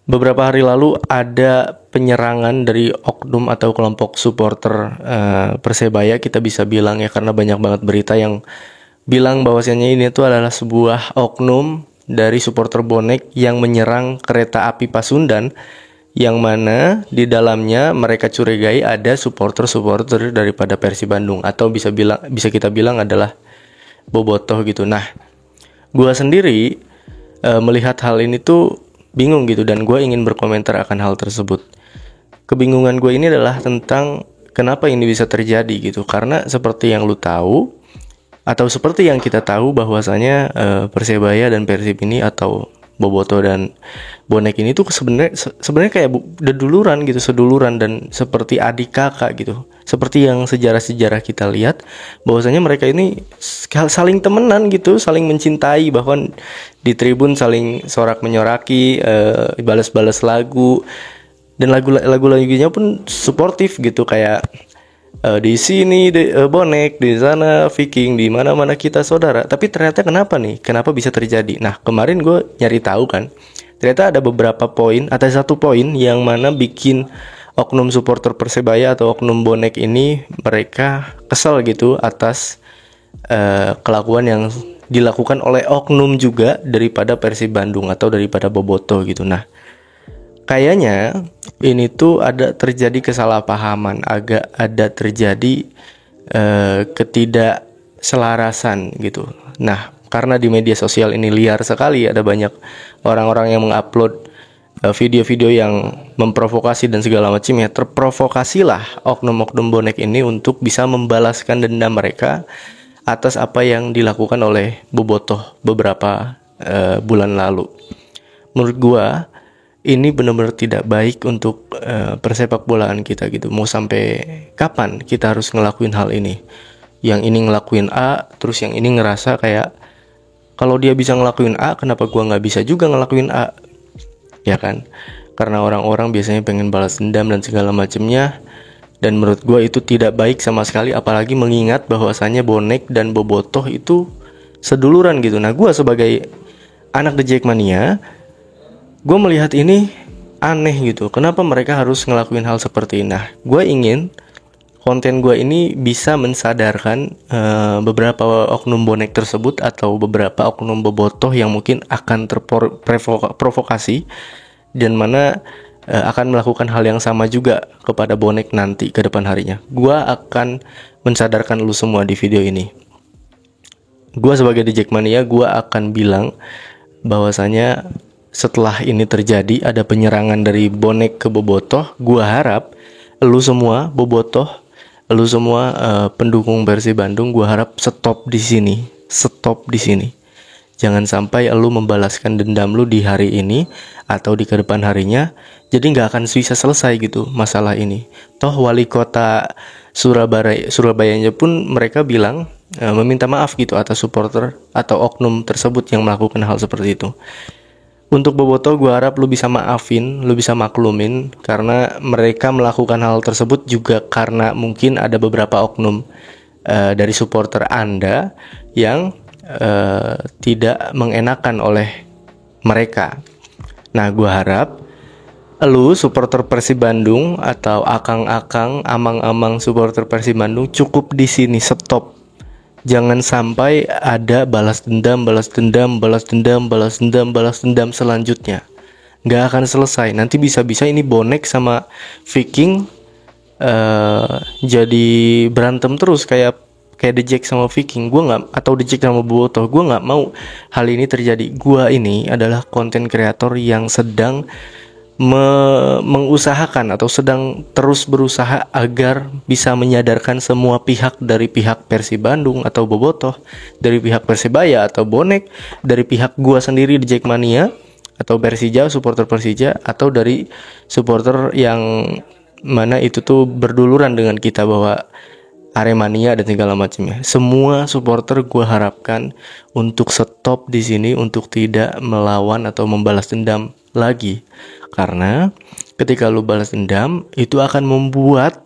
Beberapa hari lalu ada penyerangan dari oknum atau kelompok supporter Persebaya, kita bisa bilang ya, karena banyak banget berita yang bilang bahwasannya ini tuh adalah sebuah oknum dari supporter bonek yang menyerang kereta api Pasundan, yang mana di dalamnya mereka curigai ada supporter-supporter daripada Persib Bandung, atau bisa kita bilang adalah bobotoh gitu. Nah, gua sendiri melihat hal ini tuh bingung gitu, dan gue ingin berkomentar akan hal tersebut. Kebingungan gue ini adalah tentang kenapa ini bisa terjadi gitu, karena seperti yang lu tahu atau seperti yang kita tahu bahwasanya Persebaya dan Persib ini, atau Boboto dan Bonek ini tuh sebenarnya kayak deduluran gitu, seduluran, dan seperti adik kakak gitu. Seperti yang sejarah-sejarah kita lihat bahwasanya mereka ini saling temenan gitu, saling mencintai, bahkan di tribun saling sorak menyoraki, balas-balas lagu, dan lagu-lagunya pun suportif gitu, kayak di sini Bonek, di sana Viking, di mana-mana kita saudara. Tapi ternyata kenapa bisa terjadi? Nah, kemarin gue nyari tahu kan, ternyata ada beberapa poin, ada satu poin yang mana bikin oknum supporter Persebaya atau oknum Bonek ini mereka kesal gitu atas kelakuan yang dilakukan oleh oknum juga daripada Persib Bandung atau daripada Boboto gitu. Nah, kayaknya ini tuh ada terjadi kesalahpahaman, agak ada terjadi ketidakselarasan gitu. Nah, karena di media sosial ini liar sekali, ada banyak orang-orang yang mengupload video-video yang memprovokasi dan segala macam ya. Terprovokasilah oknum-oknum bonek ini untuk bisa membalaskan dendam mereka atas apa yang dilakukan oleh Bobotoh beberapa bulan lalu. Menurut gua ini benar-benar tidak baik untuk persepak bolaan kita gitu. Mau sampai kapan kita harus ngelakuin hal ini? Yang ini ngelakuin A, terus yang ini ngerasa kayak kalau dia bisa ngelakuin A, kenapa gua nggak bisa juga ngelakuin A? Ya kan? Karena orang-orang biasanya pengen balas dendam dan segala macamnya. Dan menurut gua itu tidak baik sama sekali, apalagi mengingat bahwasannya Bonek dan Bobotoh itu seduluran gitu. Nah, gua sebagai anak The Jackmania, gue melihat ini aneh gitu. Kenapa mereka harus ngelakuin hal seperti ini? Nah, gue ingin konten gue ini bisa mensadarkan beberapa oknum bonek tersebut atau beberapa oknum bobotoh yang mungkin akan terprovokasi dan mana akan melakukan hal yang sama juga kepada bonek nanti ke depan harinya. Gue akan mensadarkan lu semua di video ini. Gue sebagai The Jackmania, gue akan bilang bahwasanya setelah ini terjadi, ada penyerangan dari bonek ke bobotoh, gua harap lu semua bobotoh, lu semua pendukung Persib Bandung, gua harap stop di sini. Jangan sampai lu membalaskan dendam lu di hari ini atau di kedepan harinya. Jadi nggak akan bisa selesai gitu masalah ini. Toh wali kota Surabayanya pun mereka bilang meminta maaf gitu atas supporter atau oknum tersebut yang melakukan hal seperti itu. Untuk Boboto, gue harap lu bisa maafin, lu bisa maklumin, karena mereka melakukan hal tersebut juga karena mungkin ada beberapa oknum dari supporter Anda yang tidak mengenakan oleh mereka. Nah, gue harap lu supporter Persib Bandung atau akang-akang, amang-amang supporter Persib Bandung cukup di sini, stop. Jangan sampai ada balas dendam selanjutnya. Gak akan selesai. Nanti bisa-bisa ini bonek sama Viking jadi berantem terus kayak The Jack sama Viking. Atau The Jack sama Bobotoh. Gue nggak mau hal ini terjadi. Gue ini adalah konten kreator yang sedang mengusahakan atau sedang terus berusaha agar bisa menyadarkan semua pihak, dari pihak Persib Bandung atau Bobotoh, dari pihak Persebaya atau Bonek, dari pihak gua sendiri di Jackmania atau Persija, supporter Persija, atau dari supporter yang mana itu tuh berduluran dengan kita bahwa Aremania dan segala macamnya. Semua supporter gua harapkan untuk stop di sini, untuk tidak melawan atau membalas dendam lagi. Karena ketika lu balas dendam, itu akan membuat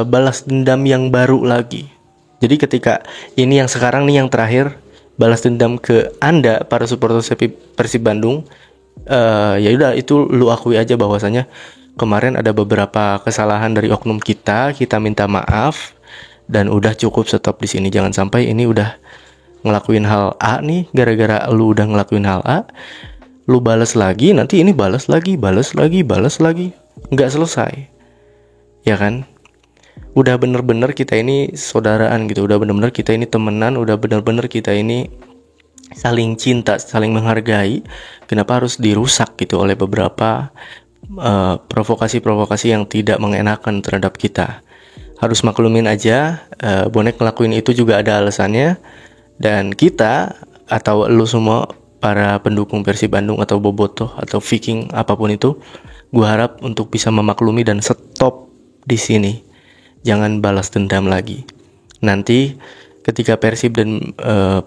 balas dendam yang baru lagi. Jadi ketika ini yang sekarang nih yang terakhir, balas dendam ke Anda para supporter Persib Bandung, Ya udah, itu lu akui aja bahwasanya kemarin ada beberapa kesalahan dari oknum kita minta maaf, dan udah cukup stop di sini. Jangan sampai ini udah ngelakuin hal A nih, gara-gara lu udah ngelakuin hal A, lu balas lagi, nanti ini balas lagi, nggak selesai, ya kan? Udah bener-bener kita ini saudaraan gitu, udah bener-bener kita ini temenan, udah bener-bener kita ini saling cinta, saling menghargai. Kenapa harus dirusak gitu oleh beberapa provokasi-provokasi yang tidak mengenakan terhadap kita? Harus maklumin aja, bonek ngelakuin itu juga ada alasannya. Dan kita atau lu semua para pendukung Persib Bandung atau Bobotoh atau Viking apapun itu, gua harap untuk bisa memaklumi dan stop di sini. Jangan balas dendam lagi. Nanti ketika Persib dan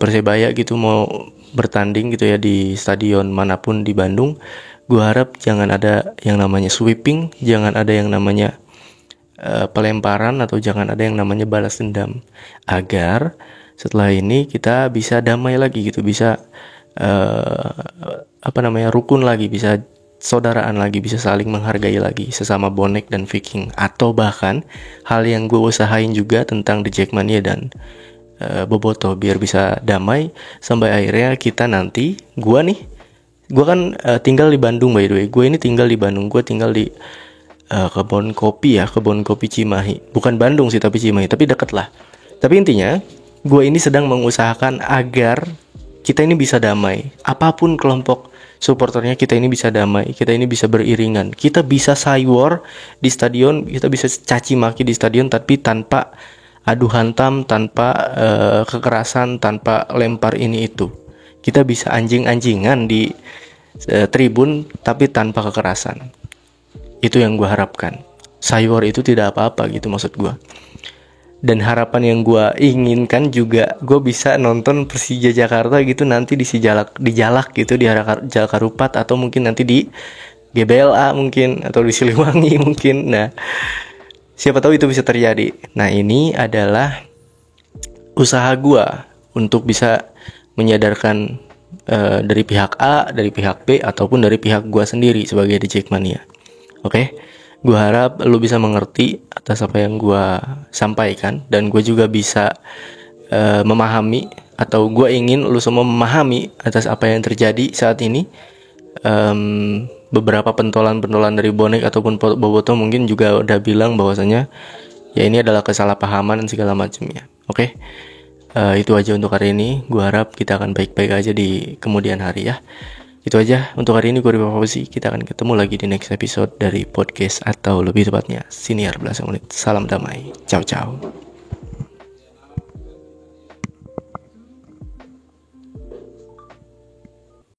Persebaya gitu mau bertanding gitu ya di stadion manapun di Bandung, gua harap jangan ada yang namanya sweeping, jangan ada yang namanya pelemparan, atau jangan ada yang namanya balas dendam, agar setelah ini kita bisa damai lagi gitu, bisa rukun lagi, bisa saudaraan lagi, bisa saling menghargai lagi sesama bonek dan Viking. Atau bahkan hal yang gue usahain juga tentang The Jackmania dan Bobotoh, biar bisa damai sampai akhirnya kita nanti, gue kan tinggal di Bandung by the way, gue ini tinggal di Bandung, gue tinggal di kebun kopi Cimahi, bukan Bandung sih tapi Cimahi, tapi deket lah. Tapi intinya gue ini sedang mengusahakan agar kita ini bisa damai, apapun kelompok supporternya, kita ini bisa damai, kita ini bisa beriringan, kita bisa saywar di stadion, kita bisa caci maki di stadion, tapi tanpa adu hantam, tanpa kekerasan, tanpa lempar ini itu. Kita bisa anjing-anjingan di tribun tapi tanpa kekerasan. Itu yang gue harapkan. Saywar itu tidak apa-apa gitu maksud gue. Dan harapan yang gue inginkan juga, gue bisa nonton Persija Jakarta gitu nanti di Jalak gitu, di Jalak Harupat, atau mungkin nanti di GBLA mungkin, atau di Siliwangi mungkin. Nah, siapa tahu itu bisa terjadi. Nah, ini adalah usaha gue untuk bisa menyadarkan dari pihak A, dari pihak B, ataupun dari pihak gue sendiri sebagai The Jackmania. Oke, gue harap lu bisa mengerti atas apa yang gue sampaikan, dan gue juga bisa memahami, atau gue ingin lu semua memahami atas apa yang terjadi saat ini. Beberapa pentolan-pentolan dari bonek ataupun Bobotoh mungkin juga udah bilang bahwasanya ya ini adalah kesalahpahaman dan segala macamnya. Oke, itu aja untuk hari ini. Gue harap kita akan baik-baik aja di kemudian hari ya. Itu aja untuk hari ini. Gue Rifa Fauzi. Kita akan ketemu lagi di next episode dari podcast, atau lebih tepatnya Siniar Belasan Menit. Salam damai. Ciao ciao.